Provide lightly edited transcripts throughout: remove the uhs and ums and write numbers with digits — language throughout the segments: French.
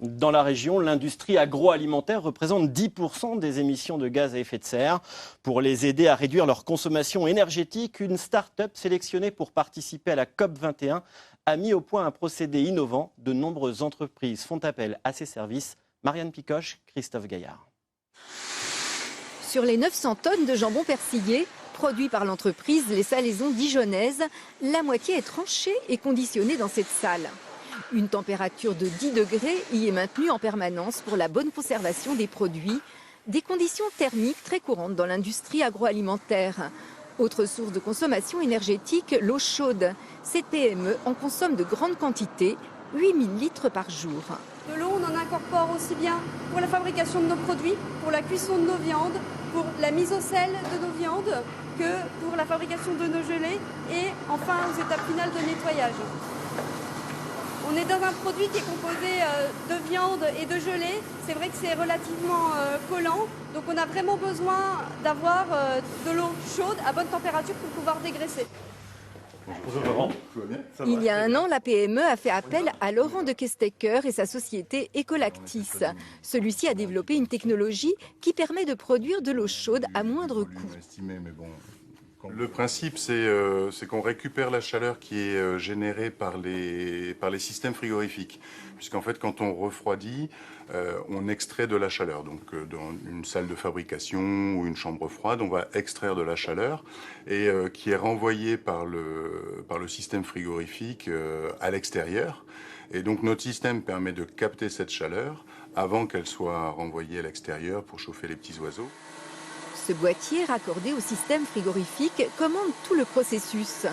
Dans la région, l'industrie agroalimentaire représente 10% des émissions de gaz à effet de serre. Pour les aider à réduire leur consommation énergétique, une start-up sélectionnée pour participer à la COP21 a mis au point un procédé innovant. De nombreuses entreprises font appel à ses services. Marianne Picoche, Christophe Gaillard. Sur les 900 tonnes de jambon persillé, produit par l'entreprise Les Salaisons Dijonnaises, la moitié est tranchée et conditionnée dans cette salle. Une température de 10 degrés y est maintenue en permanence pour la bonne conservation des produits. Des conditions thermiques très courantes dans l'industrie agroalimentaire. Autre source de consommation énergétique, l'eau chaude. Cette PME en consomme de grandes quantités, 8000 litres par jour. De l'eau, on en incorpore aussi bien pour la fabrication de nos produits, pour la cuisson de nos viandes, pour la mise au sel de nos viandes, que pour la fabrication de nos gelées et enfin aux étapes finales de nettoyage. On est dans un produit qui est composé de viande et de gelée. C'est vrai que c'est relativement collant, donc on a vraiment besoin d'avoir de l'eau chaude à bonne température pour pouvoir dégraisser. Il y a un an, la PME a fait appel à Laurent de Kestecker et sa société Ecolactis. Celui-ci a développé une technologie qui permet de produire de l'eau chaude à moindre coût. Le principe, c'est qu'on récupère la chaleur qui est générée par les systèmes frigorifiques. Puisqu'en fait, quand on refroidit, on extrait de la chaleur. Donc, dans une salle de fabrication ou une chambre froide, on va extraire de la chaleur et qui est renvoyée par le système frigorifique à l'extérieur. Et donc, notre système permet de capter cette chaleur avant qu'elle soit renvoyée à l'extérieur pour chauffer les petits oiseaux. Ce boîtier raccordé au système frigorifique commande tout le processus.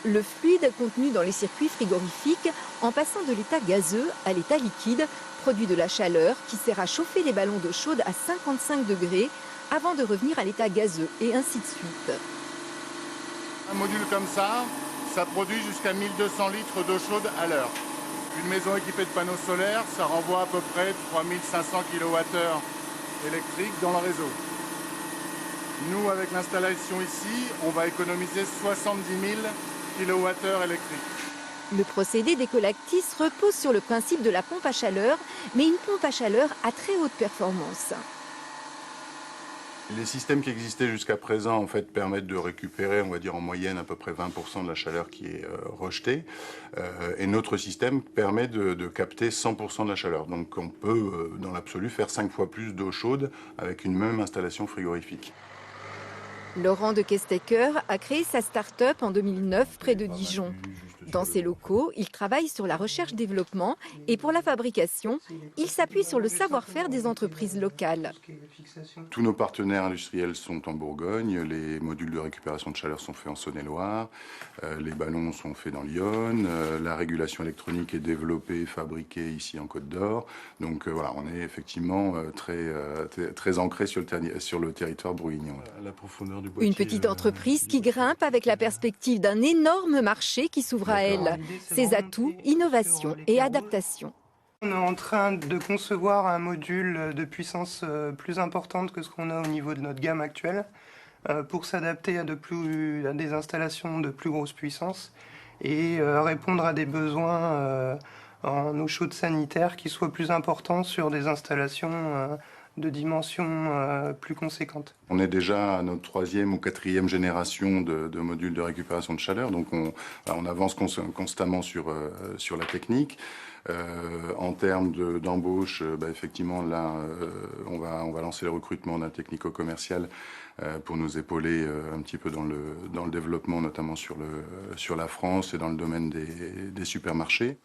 Le fluide contenu dans les circuits frigorifiques, en passant de l'état gazeux à l'état liquide, produit de la chaleur qui sert à chauffer les ballons d'eau chaude à 55 degrés avant de revenir à l'état gazeux et ainsi de suite. Un module comme ça produit jusqu'à 1200 litres d'eau chaude à l'heure. Une maison équipée de panneaux solaires, ça renvoie à peu près 3500 kWh électriques dans le réseau. Nous, avec l'installation ici, on va économiser 70 000 kWh électriques. Le procédé d'Ecolactis repose sur le principe de la pompe à chaleur, mais une pompe à chaleur à très haute performance. Les systèmes qui existaient jusqu'à présent en fait, permettent de récupérer, on va dire en moyenne, à peu près 20% de la chaleur qui est rejetée. Et notre système permet de capter 100% de la chaleur. Donc on peut, dans l'absolu, faire 5 fois plus d'eau chaude avec une même installation frigorifique. Laurent de Kestecker a créé sa start-up en 2009 près de Dijon. Dans ses locaux, il travaille sur la recherche-développement et pour la fabrication, il s'appuie sur le savoir-faire des entreprises locales. Tous nos partenaires industriels sont en Bourgogne, les modules de récupération de chaleur sont faits en Saône-et-Loire, les ballons sont faits dans l'Yonne, la régulation électronique est développée et fabriquée ici en Côte d'Or. Donc voilà, on est effectivement très ancré sur le territoire bourguignon. Une petite entreprise qui grimpe avec la perspective d'un énorme marché qui s'ouvre à elle. Ses atouts, innovation et adaptation. On est en train de concevoir un module de puissance plus importante que ce qu'on a au niveau de notre gamme actuelle pour s'adapter à des installations de plus grosse puissance et répondre à des besoins en eau chaude sanitaire qui soient plus importants sur des installations de dimensions plus conséquentes. On est déjà à notre 3e ou 4e génération de modules de récupération de chaleur, donc on avance constamment sur la technique. En termes d'embauche, effectivement, là, on va lancer le recrutement d'un technico-commercial pour nous épauler un petit peu dans le développement, notamment sur la France et dans le domaine des supermarchés.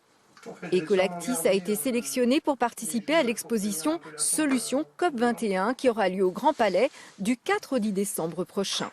Ecolactis a été sélectionné pour participer à l'exposition Solutions COP21 qui aura lieu au Grand Palais du 4 au 10 décembre prochain.